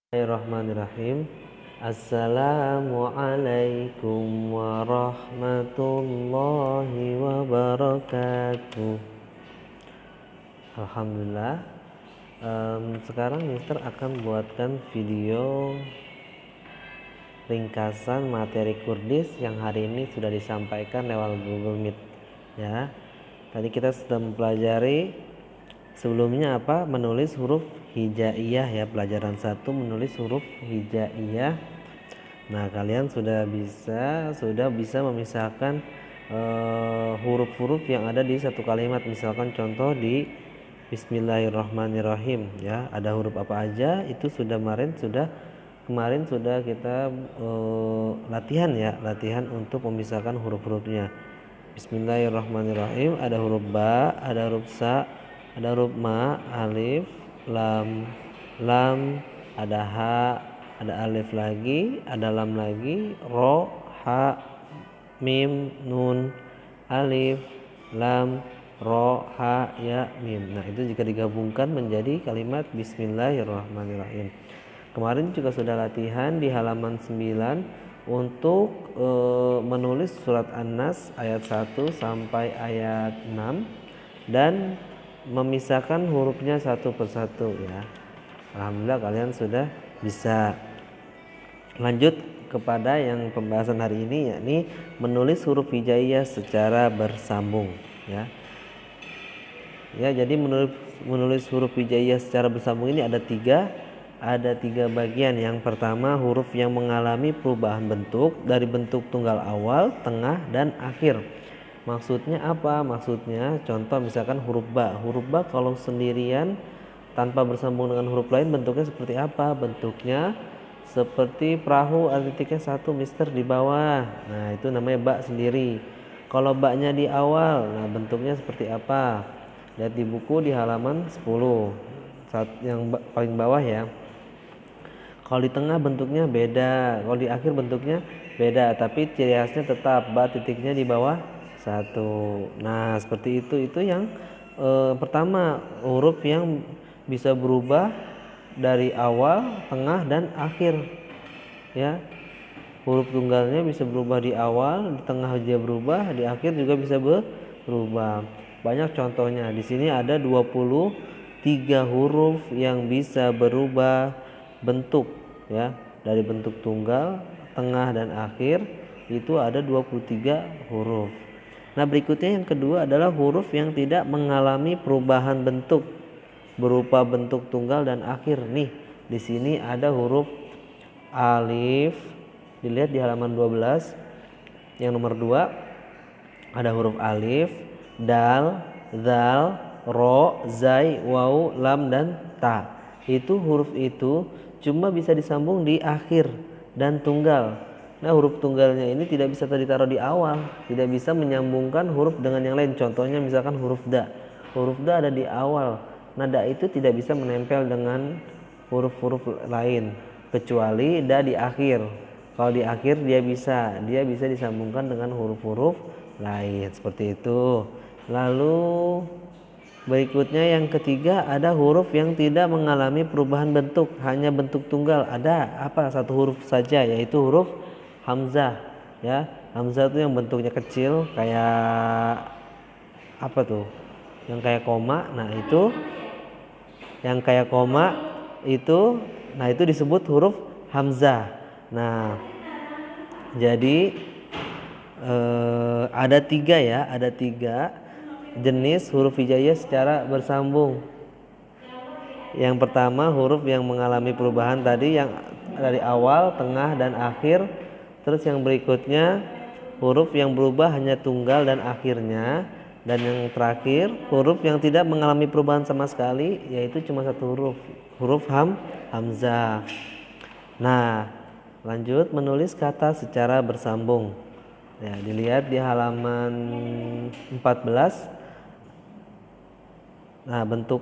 Bismillahirrahmanirrahim. Assalamualaikum warahmatullahi wabarakatuh. Alhamdulillah. Sekarang Mister akan buatkan video ringkasan materi Kurdis yang hari ini sudah disampaikan lewat Google Meet. Ya, tadi kita sudah mempelajari sebelumnya menulis huruf hijaiyah ya, pelajaran 1 menulis huruf hijaiyah. Nah, kalian sudah bisa memisahkan huruf-huruf yang ada di satu kalimat. Misalkan contoh di Bismillahirrahmanirrahim ya, ada huruf apa aja itu kemarin sudah kita latihan untuk memisahkan huruf-hurufnya. Bismillahirrahmanirrahim, ada huruf ba, ada huruf sa, ada huruf ma, alif, lam, ada ha, ada alif lagi, ada lam lagi, ro, ha, mim, nun, alif, lam, ro, ha, ya, mim. Nah, itu jika digabungkan menjadi kalimat Bismillahirrahmanirrahim. Kemarin juga sudah latihan di halaman 9 untuk menulis surat An-Nas ayat 1 sampai ayat 6 dan memisahkan hurufnya satu persatu ya. Alhamdulillah kalian sudah bisa. Lanjut kepada yang pembahasan hari ini, yakni menulis huruf hijaiyah secara bersambung ya. Ya, jadi menulis huruf hijaiyah secara bersambung ini ada tiga bagian. Yang pertama, huruf yang mengalami perubahan bentuk dari bentuk tunggal awal, tengah, dan akhir. Maksudnya apa? Maksudnya contoh misalkan huruf ba. Huruf ba kalau sendirian tanpa bersambung dengan huruf lain bentuknya seperti apa? Bentuknya seperti perahu, ada titiknya satu Mister di bawah. Nah, itu namanya ba sendiri. Kalau ba-nya di awal, nah bentuknya seperti apa? Lihat di buku di halaman 10. Yang paling bawah ya. Kalau di tengah bentuknya beda, kalau di akhir bentuknya beda, tapi ciri khasnya tetap ba titiknya di bawah satu. Nah, seperti itu yang pertama, huruf yang bisa berubah dari awal, tengah, dan akhir ya. Huruf tunggalnya bisa berubah di awal, di tengah aja berubah, di akhir juga bisa berubah. Banyak contohnya. Di sini ada 23 huruf yang bisa berubah bentuk ya, dari bentuk tunggal, tengah, dan akhir itu ada 23 huruf. Nah, berikutnya yang kedua adalah huruf yang tidak mengalami perubahan bentuk berupa bentuk tunggal dan akhir. Nih, di sini ada huruf alif. Dilihat di halaman 12 yang nomor 2 ada huruf alif, dal, zal, ro, zai, waw, lam, dan ta. Itu huruf itu cuma bisa disambung di akhir dan tunggal. Nah, huruf tunggalnya ini tidak bisa ditaruh di awal, tidak bisa menyambungkan huruf dengan yang lain. Contohnya misalkan huruf da. Huruf da ada di awal. Nah, da itu tidak bisa menempel dengan huruf-huruf lain kecuali da di akhir. Kalau di akhir dia bisa disambungkan dengan huruf-huruf lain seperti itu. Lalu berikutnya yang ketiga ada huruf yang tidak mengalami perubahan bentuk, hanya bentuk tunggal. Ada satu huruf saja, yaitu huruf hamzah ya. Hamzah itu yang bentuknya kecil kayak apa tuh? Yang kayak koma. Nah, itu yang kayak koma itu, nah itu disebut huruf hamzah. Nah, jadi ada tiga jenis huruf hijaiyah secara bersambung. Yang pertama, huruf yang mengalami perubahan tadi yang dari awal, tengah, dan akhir. Terus yang berikutnya huruf yang berubah hanya tunggal dan akhirnya. Dan yang terakhir huruf yang tidak mengalami perubahan sama sekali, yaitu cuma satu huruf hamzah. Nah, lanjut menulis kata secara bersambung ya, dilihat di halaman 14. Nah, bentuk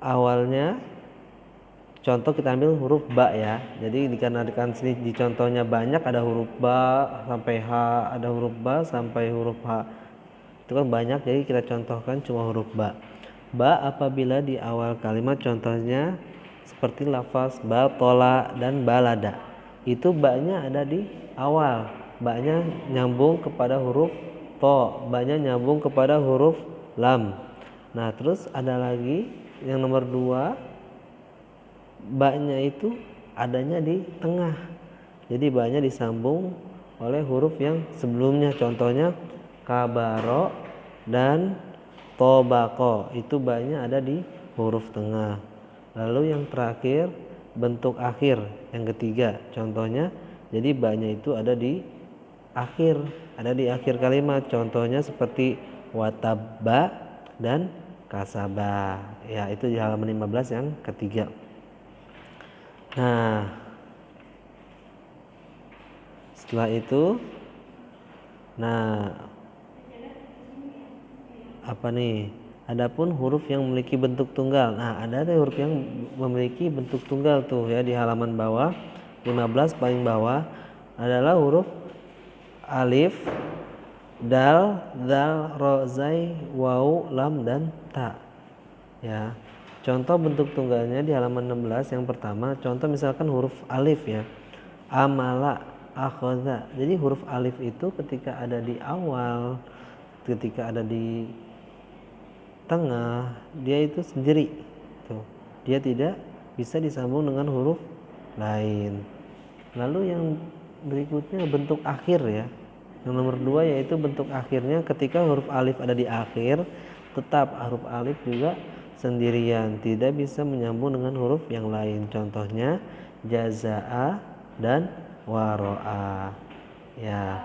awalnya contoh kita ambil huruf ba ya. Jadi dikarenakan sini di contohnya banyak, ada huruf ba sampai h, ada huruf ba sampai huruf h. Itu kan banyak, jadi kita contohkan cuma huruf ba. Ba apabila di awal kalimat, contohnya seperti lafaz batola dan balada. Itu ba-nya ada di awal, ba-nya nyambung kepada huruf to, ba-nya nyambung kepada huruf lam. Nah, terus ada lagi yang nomor 2, ba-nya itu adanya di tengah. Jadi ba-nya disambung oleh huruf yang sebelumnya. Contohnya kabaro dan tobako, itu ba-nya ada di huruf tengah. Lalu yang terakhir bentuk akhir yang ketiga, contohnya jadi ba-nya itu ada di akhir kalimat. Contohnya seperti watabba dan kasaba. Ya, itu di halaman 15 yang ketiga. Nah, setelah itu apa nih? Adapun huruf yang memiliki bentuk tunggal. Nah, ada huruf yang memiliki bentuk tunggal tuh ya, di halaman bawah 15 paling bawah adalah huruf alif, dal, zal, ro, zai, waw, lam dan ta. Ya. Contoh bentuk tunggalnya di halaman 16 yang pertama, contoh misalkan huruf alif ya. Amala, akhadha. Jadi huruf alif itu ketika ada di awal, ketika ada di tengah, dia itu sendiri tuh. Dia tidak bisa disambung dengan huruf lain. Lalu yang berikutnya bentuk akhir ya. Yang nomor 2 yaitu bentuk akhirnya ketika huruf alif ada di akhir, tetap huruf alif juga sendirian, tidak bisa menyambung dengan huruf yang lain. Contohnya jazaa dan waro'a. Ya.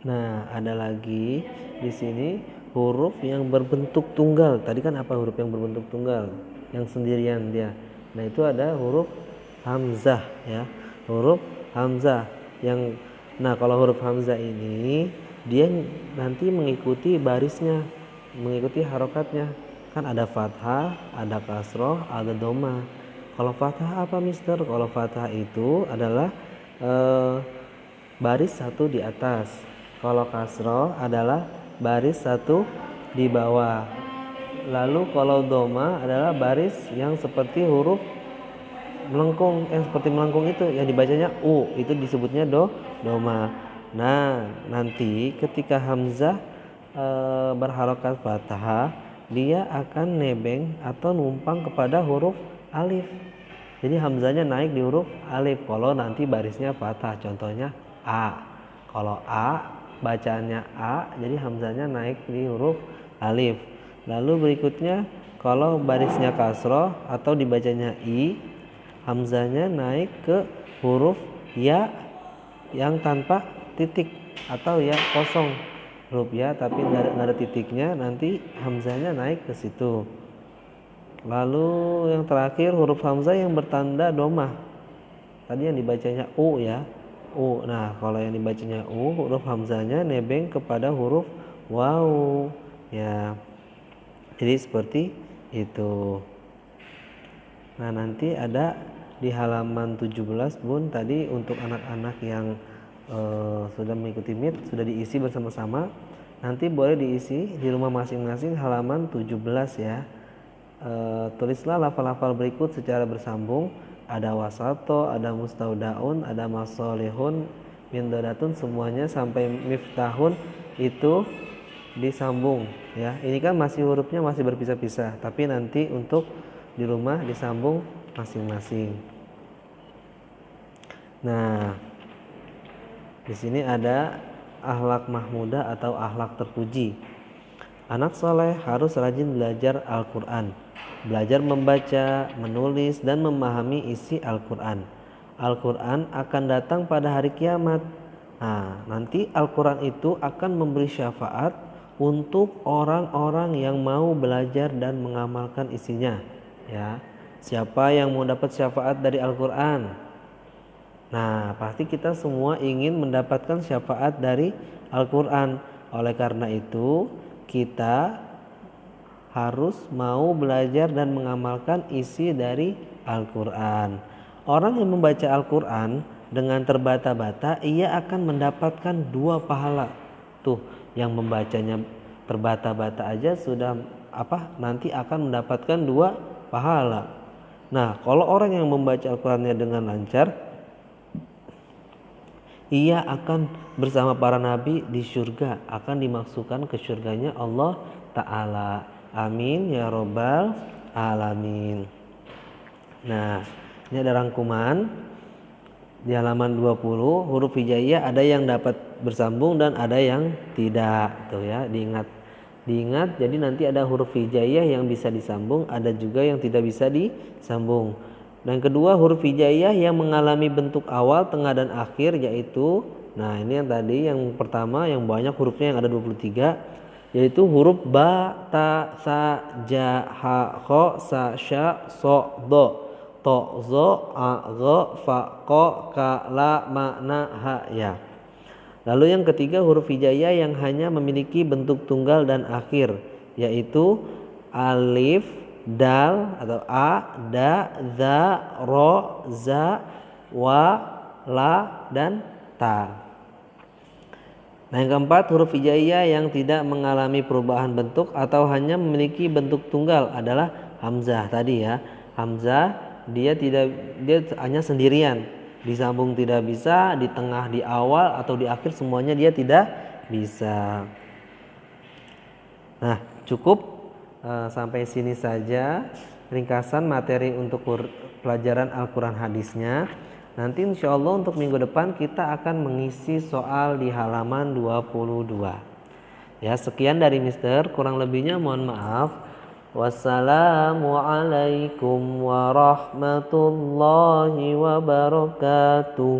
Nah, ada lagi di sini huruf yang berbentuk tunggal. Tadi kan apa huruf yang berbentuk tunggal? Yang sendirian dia. Nah, itu ada huruf hamzah ya. Huruf hamzah yang kalau huruf hamzah ini dia nanti mengikuti barisnya, mengikuti harokatnya. Kan ada fathah, ada kasroh, ada doma. Kalau fathah apa, Mister? Kalau fathah itu adalah baris satu di atas. Kalau kasroh adalah baris satu di bawah. Lalu kalau doma adalah baris yang seperti huruf melengkung, yang seperti melengkung itu yang dibacanya u, itu disebutnya doma. Nah, nanti ketika hamzah berharokat fathah, dia akan nebeng atau numpang kepada huruf alif. Jadi hamzahnya naik di huruf alif kalau nanti barisnya fathah. Contohnya a. Kalau a bacaannya a, jadi hamzahnya naik di huruf alif. Lalu berikutnya kalau barisnya kasroh atau dibacanya i, hamzahnya naik ke huruf ya yang tanpa titik atau ya kosong, huruf ya tapi nggak ada titiknya, nanti hamzahnya naik ke situ. Lalu yang terakhir huruf hamzah yang bertanda domah. Tadi yang dibacanya u ya, u. Nah, kalau yang dibacanya u, huruf hamzahnya nebeng kepada huruf waw ya. Jadi seperti itu. Nah, nanti ada di halaman 17 Bun, tadi untuk anak-anak yang sudah mengikuti MIT, sudah diisi bersama-sama. Nanti boleh diisi di rumah masing-masing halaman 17 ya. Tulislah lafal-lafal berikut secara bersambung. Ada wasato, ada mustaudaun, ada masolihun, mindodatun, semuanya sampai miftahun itu disambung ya. Ini kan masih hurufnya masih berpisah-pisah, tapi nanti untuk di rumah disambung masing-masing. Nah, di sini ada akhlak mahmudah atau akhlak terpuji. Anak soleh harus rajin belajar Al-Quran, belajar membaca, menulis, dan memahami isi Al-Quran. Al-Quran akan datang pada hari kiamat. Nah, nanti Al-Quran itu akan memberi syafaat untuk orang-orang yang mau belajar dan mengamalkan isinya. Ya, siapa yang mau dapat syafaat dari Al-Quran? Nah, pasti kita semua ingin mendapatkan syafaat dari Al-Quran. Oleh karena itu, kita harus mau belajar dan mengamalkan isi dari Al-Quran. Orang yang membaca Al-Quran dengan terbata-bata, ia akan mendapatkan 2 pahala. Tuh, yang membacanya terbata-bata aja sudah nanti akan mendapatkan 2 pahala. Nah, kalau orang yang membaca Al-Qur'annya dengan lancar, ia akan bersama para nabi di surga, akan dimasukkan ke surganya Allah Ta'ala. Amin ya robbal alamin. Nah, ini ada rangkuman di halaman 20. Huruf hijaiyah ada yang dapat bersambung dan ada yang tidak, tuh ya, diingat. Jadi nanti ada huruf hijaiyah yang bisa disambung, ada juga yang tidak bisa disambung. Dan kedua, huruf hijaiyah yang mengalami bentuk awal, tengah dan akhir, yaitu, nah ini yang tadi, yang pertama yang banyak hurufnya yang ada 23, yaitu huruf ba, ta, sa, ja, ha, kho, sa, sya, so, do, to, zo, a, go, fa, ko, ka, la, ma, na, ha, ya. Lalu yang ketiga, huruf hijaiyah yang hanya memiliki bentuk tunggal dan akhir, yaitu alif, dal atau a, da, za, ro, za, wa, la, dan ta. Nah, yang keempat, huruf hijaiyah yang tidak mengalami perubahan bentuk atau hanya memiliki bentuk tunggal adalah hamzah tadi ya. Hamzah dia hanya sendirian, disambung tidak bisa, di tengah, di awal atau di akhir semuanya dia tidak bisa. Nah, cukup sampai sini saja ringkasan materi untuk pelajaran Al-Quran hadisnya. Nanti insya Allah untuk minggu depan kita akan mengisi soal di halaman 22. Ya, sekian dari Mister, kurang lebihnya mohon maaf. Wassalamualaikum warahmatullahi wabarakatuh.